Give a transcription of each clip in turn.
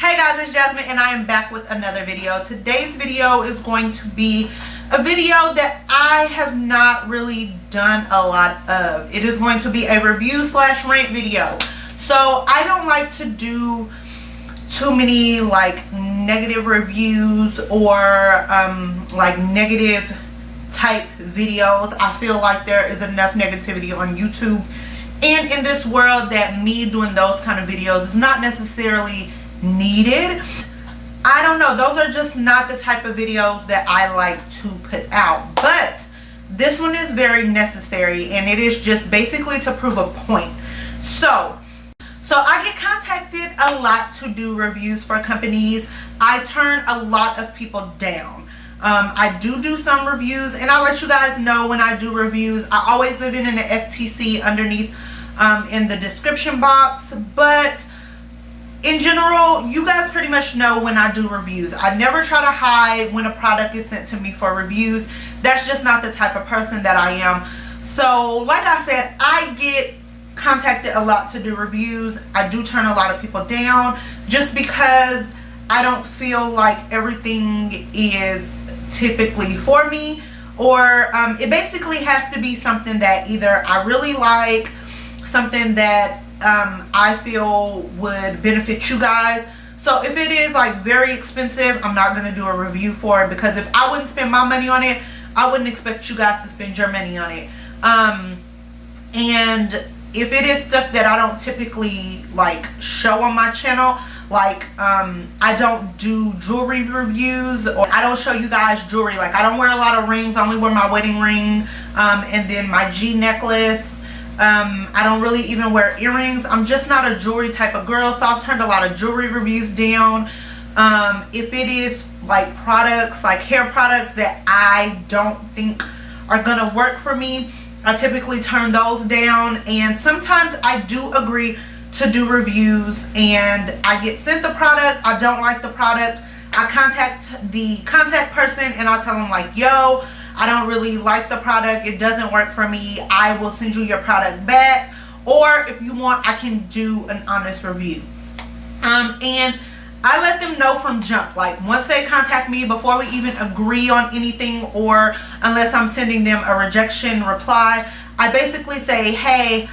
Hey guys, it's Jasmine and I am back with another video. Today's video is going to be a video that I have not really done a lot of. It is going to be a review slash rant video. So I don't like to do too many like negative reviews or like negative type videos. I feel like there is enough negativity on YouTube and in this world that me doing those kind of videos is not necessarily needed. I don't know, those are just not the type of videos that I like to put out, but this one is very necessary and it is just basically to prove a point. So I get contacted a lot to do reviews for companies. I turn a lot of people down. I do some reviews and I'll let you guys know when I do reviews. I always leave it in the FTC underneath in the description box, but in general, you guys pretty much know when I do reviews. I never try to hide when a product is sent to me for reviews. That's just not the type of person that I am. So like I said, I get contacted a lot to do reviews. I do turn a lot of people down just because I don't feel like everything is typically for me, or it basically has to be something that either I really like, something that I feel would benefit you guys. So if it is like very expensive, I'm not going to do a review for it, because if I wouldn't spend my money on it, I wouldn't expect you guys to spend your money on it. And if it is stuff that I don't typically like show on my channel, like I don't do jewelry reviews, or I don't show you guys jewelry. Like I don't wear a lot of rings. I only wear my wedding ring and then my G necklace. I don't really even wear earrings. I'm just not a jewelry type of girl, so I've turned a lot of jewelry reviews down. If it is like products, like hair products that I don't think are gonna work for me, I typically turn those down. And sometimes I do agree to do reviews and I get sent the product, I don't like the product, I contact the contact person and I tell them like, yo, I don't really like the product, it doesn't work for me, I will send you your product back, or if you want, I can do an honest review. And I let them know from jump, like once they contact me, before we even agree on anything, or unless I'm sending them a rejection reply, I basically say, hey,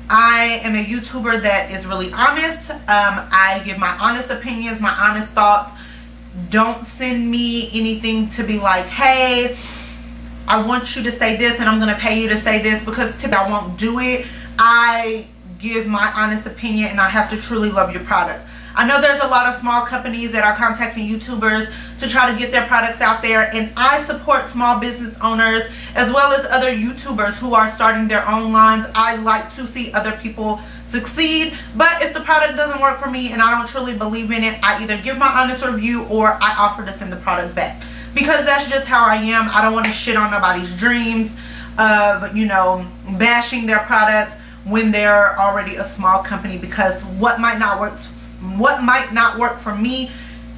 I am a YouTuber that is really honest. I give my honest opinions, my honest thoughts. Don't send me anything to be like, hey, I want you to say this and I'm going to pay you to say this, because typically I won't do it. I give my honest opinion and I have to truly love your product. I know there's a lot of small companies that are contacting YouTubers to try to get their products out there, and I support small business owners as well as other YouTubers who are starting their own lines. I like to see other people succeed, but if the product doesn't work for me and I don't truly believe in it, I either give my honest review or I offer to send the product back, because that's just how I am. I don't want to shit on nobody's dreams of, you know, bashing their products when they're already a small company, because what might not work for me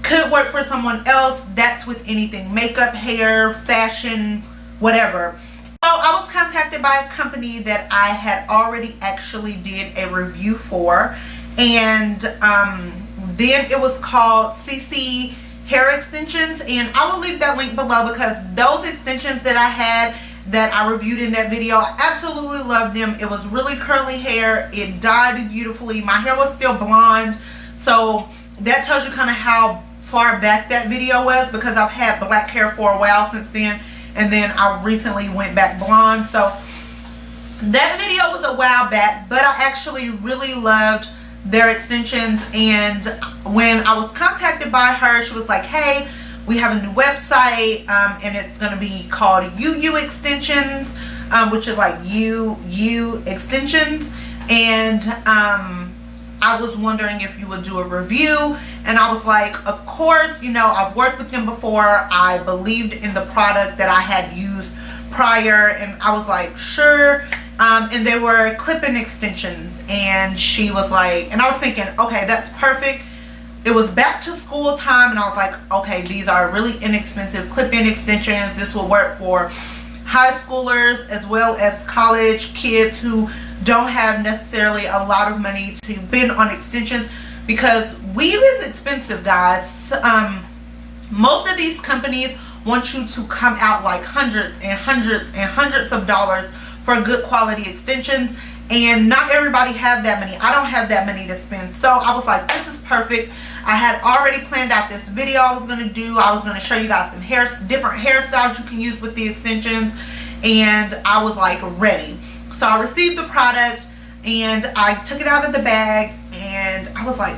could work for someone else. That's with anything, makeup, hair, fashion, whatever. So I was contacted by a company that I had already actually did a review for, and then it was called CC Hair Extensions, and I will leave that link below, because those extensions that I had that I reviewed in that video, I absolutely loved them. It was really curly hair, it dyed beautifully, my hair was still blonde, so that tells you kind of how far back that video was, because I've had black hair for a while since then, and then I recently went back blonde. So that video was a while back, but I actually really loved their extensions. And when I was contacted by her, she was like, hey, we have a new website and it's going to be called UU Extensions, which is like UU Extensions, and I was wondering if you would do a review. And I was like, of course, you know, I've worked with them before, I believed in the product that I had used prior, and I was like, sure. And they were clip-in extensions, and she was like, and I was thinking, okay, that's perfect. It was back to school time, and I was like, okay, these are really inexpensive clip-in extensions. This will work for high schoolers as well as college kids who don't have necessarily a lot of money to spend on extensions, because weave is expensive, guys. Most of these companies want you to come out like hundreds and hundreds and hundreds of dollars for good quality extensions, and not everybody have that many. I don't have that many to spend. So I was like, this is perfect. I had already planned out this video I was going to do. I was going to show you guys some different hairstyles you can use with the extensions, and I was like ready. So I received the product and I took it out of the bag, and I was like,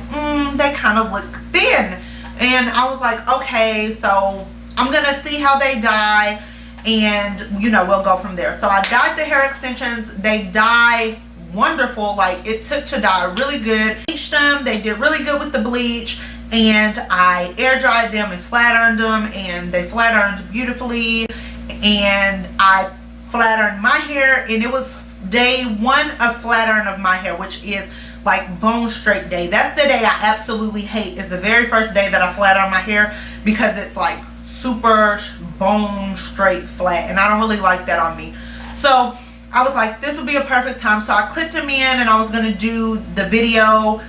they kind of look thin. And I was like, okay, so I'm going to see how they dye, and you know, we'll go from there. So I dyed the hair extensions. They dye wonderful. Like, it took to dye really good. Bleached them. They did really good with the bleach, and I air dried them and flat ironed them, and they flat ironed beautifully. And I flat ironed my hair, and it was day 1 of flat iron of my hair, which is like bone straight day. That's the day I absolutely hate, is the very first day that I flat iron my hair, because it's like super bone straight flat, and I don't really like that on me. So I was like, this would be a perfect time. So I clipped them in, and I was gonna do the video,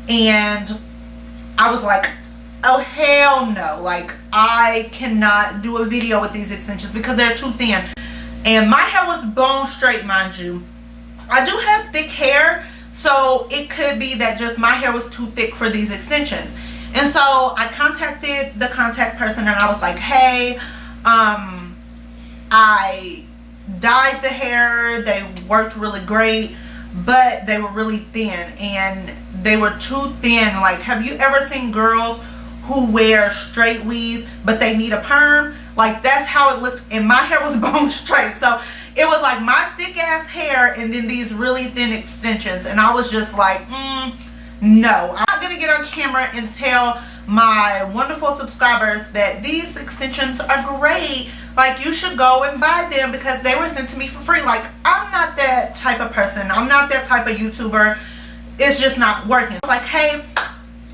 and I was like, oh hell no, like I cannot do a video with these extensions because they're too thin. And my hair was bone straight, mind you. I do have thick hair, so it could be that just my hair was too thick for these extensions. And so I contacted the contact person, and I was like, hey, I dyed the hair. They worked really great, but they were really thin, and they were too thin. Like, have you ever seen girls who wear straight weaves but they need a perm? Like, that's how it looked, and my hair was bone straight. So it was like my thick ass hair and then these really thin extensions, and I was just like, no, I'm not gonna get on camera and tell my wonderful subscribers that these extensions are great. Like, you should go and buy them because they were sent to me for free. Like, I'm not that type of person. I'm not that type of YouTuber. It's just not working. Like, hey,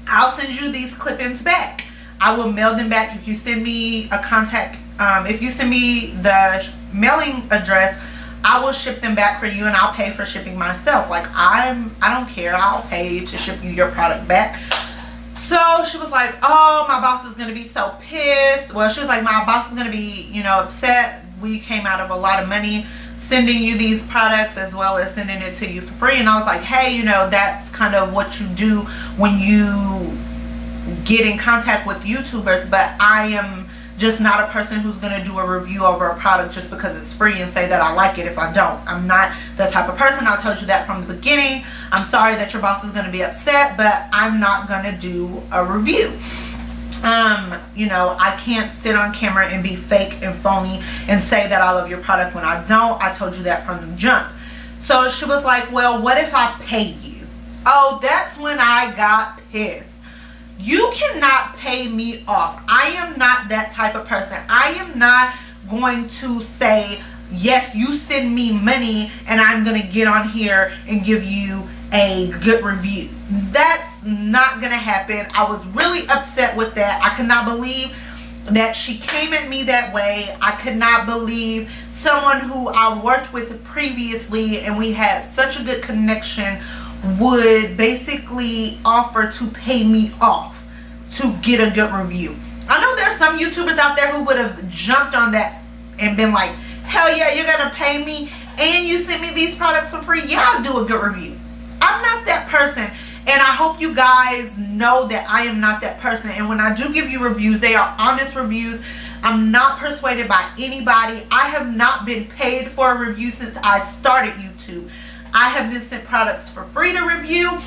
I'll send you these clip-ins back. I will mail them back if you send me a contact. If you send me the mailing address, I will ship them back for you, and I'll pay for shipping myself. Like, I don't care. I'll pay to ship you your product back. So she was like, oh, my boss is going to be so pissed. Well, she was like, my boss is going to be, you know, upset. We came out of a lot of money sending you these products as well as sending it to you for free. And I was like, hey, you know, that's kind of what you do when you get in contact with YouTubers, but I am just not a person who's going to do a review over a product just because it's free and say that I like it if I don't. I'm not that type of person. I told you that from the beginning. I'm sorry that your boss is going to be upset, but I'm not going to do a review. You know, I can't sit on camera and be fake and phony and say that I love your product when I don't. I told you that from the jump. So she was like, well, what if I pay you? Oh, that's when I got pissed. You cannot pay me off. I am not that type of person. I am not going to say, yes, you send me money and I'm going to get on here and give you a good review. That's not going to happen. I was really upset with that. I could not believe that she came at me that way. I could not believe someone who I worked with previously and we had such a good connection would basically offer to pay me off to get a good review. I know there's some YouTubers out there who would have jumped on that and been like, hell yeah, you're gonna pay me and you sent me these products for free. Yeah, I'll do a good review. I'm not that person, and I hope you guys know that I am not that person. And when I do give you reviews, they are honest reviews. I'm not persuaded by anybody. I have not been paid for a review since I started YouTube. I have been sent products for free to review,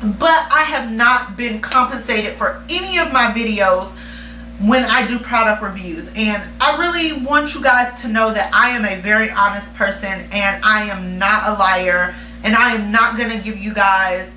but I have not been compensated for any of my videos when I do product reviews. And I really want you guys to know that I am a very honest person, and I am not a liar, and I am not going to give you guys,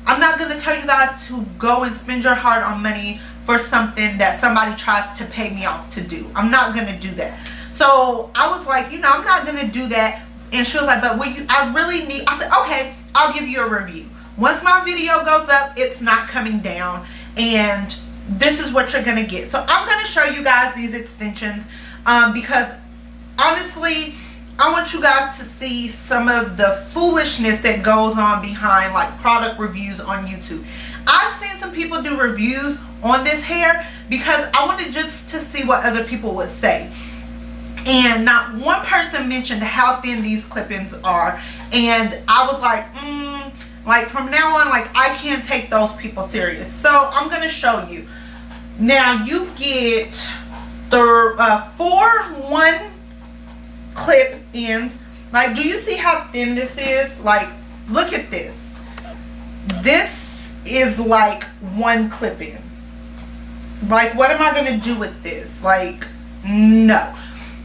I'm not going to tell you guys to go and spend your hard-earned money for something that somebody tries to pay me off to do. I'm not going to do that. So I was like, you know, I'm not going to do that. And she was like, but will you, I really need, I said, okay, I'll give you a review. Once my video goes up, it's not coming down, and this is what you're going to get. So I'm going to show you guys these extensions because honestly, I want you guys to see some of the foolishness that goes on behind like product reviews on YouTube. I've seen some people do reviews on this hair because I wanted just to see what other people would say. And not one person mentioned how thin these clip-ins are. And I was like from now on, like, I can't take those people serious. So I'm going to show you. Now you get the 4 1 clip ends. Like, do you see how thin this is? Like, look at this. This is like 1 clip in. Like, what am I going to do with this? Like, no.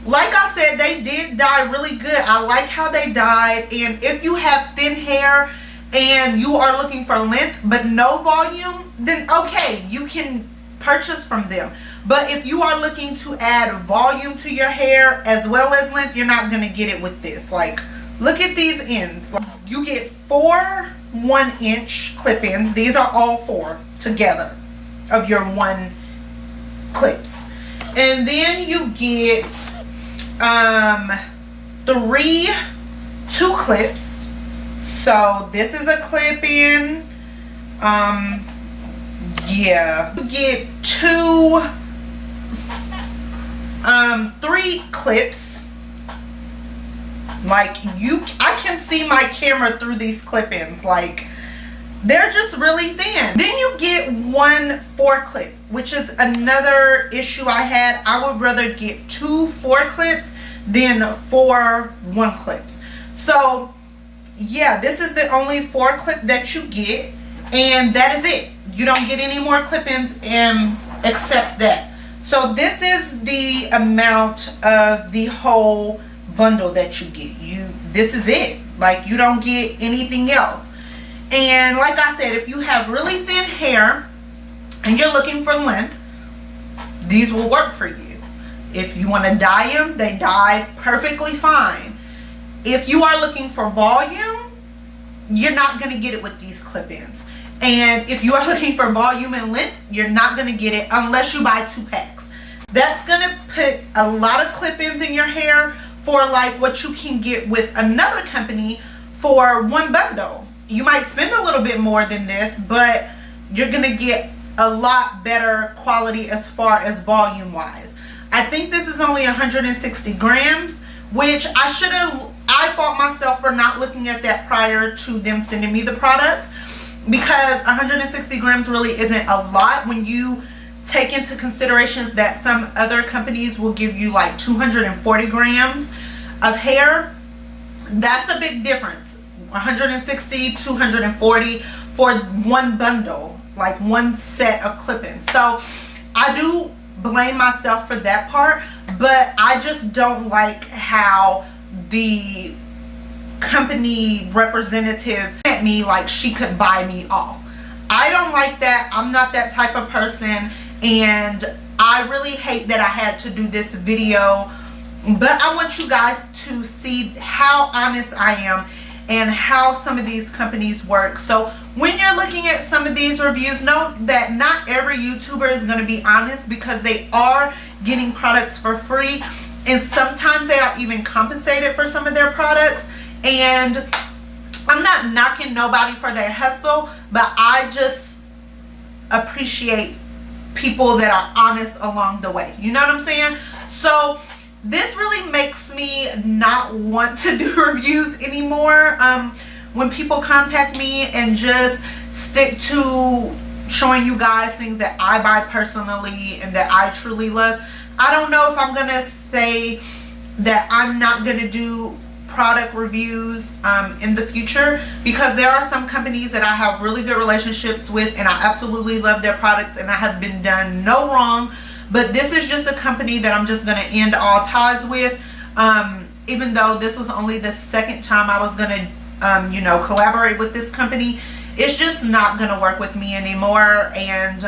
Like I said, they did dye really good. I like how they dyed. And if you have thin hair and you are looking for length but no volume, then okay, you can purchase from them. But if you are looking to add volume to your hair as well as length, you're not going to get it with this. Like, look at these ends. You get 4 1-inch clip-ins. These are all 4 together of your 1 clips. And then you get 3 2 clips. So this is a clip-in. Yeah, you get 3 clips. Like, I can see my camera through these clip-ins. Like, they're just really thin. Then you get 1 4 clip, which is another issue I had. I would rather get 2 4 clips than 4 1 clips. So yeah, this is the only 4 clip that you get, and that is it. You don't get any more clip-ins except that. So this is the amount of the whole bundle that you get. This is it. Like, you don't get anything else. And like I said, if you have really thin hair and you're looking for length, these will work for you. If you want to dye them, they dye perfectly fine. If you are looking for volume, you're not going to get it with these clip-ins. And if you are looking for volume and length, you're not going to get it unless you buy 2 packs. That's going to put a lot of clip-ins in your hair for like what you can get with another company for 1 bundle. You might spend a little bit more than this, but you're going to get a lot better quality as far as volume wise. I think this is only 160 grams, which I fault myself for not looking at that prior to them sending me the products, because 160 grams really isn't a lot when you take into consideration that some other companies will give you like 240 grams of hair. That's a big difference. 160, 240 for 1 bundle, like 1 set of clip-ins. So I do blame myself for that part, but I just don't like how the company representative at me like she could buy me off. I don't like that. I'm not that type of person, and I really hate that I had to do this video, but I want you guys to see how honest I am and how some of these companies work. So when you're looking at some of these reviews, know that not every YouTuber is going to be honest, because they are getting products for free, and sometimes they are even compensated for some of their products. And I'm not knocking nobody for their hustle, but I just appreciate people that are honest along the way. You know what I'm saying? So this really makes me not want to do reviews anymore. When people contact me and just stick to showing you guys things that I buy personally and that I truly love. I don't know if I'm gonna say that I'm not gonna do product reviews in the future, because there are some companies that I have really good relationships with and I absolutely love their products and I have been done no wrong. But this is just a company that I'm just going to end all ties with, even though this was only the 2nd time I was going to you know, collaborate with this company. It's just not going to work with me anymore. And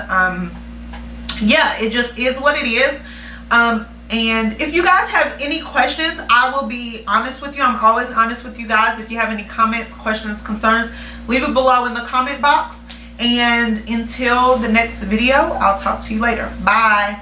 yeah, it just is what it is. And if you guys have any questions, I will be honest with you. I'm always honest with you guys. If you have any comments, questions, concerns, leave it below in the comment box. And until the next video, I'll talk to you later. Bye.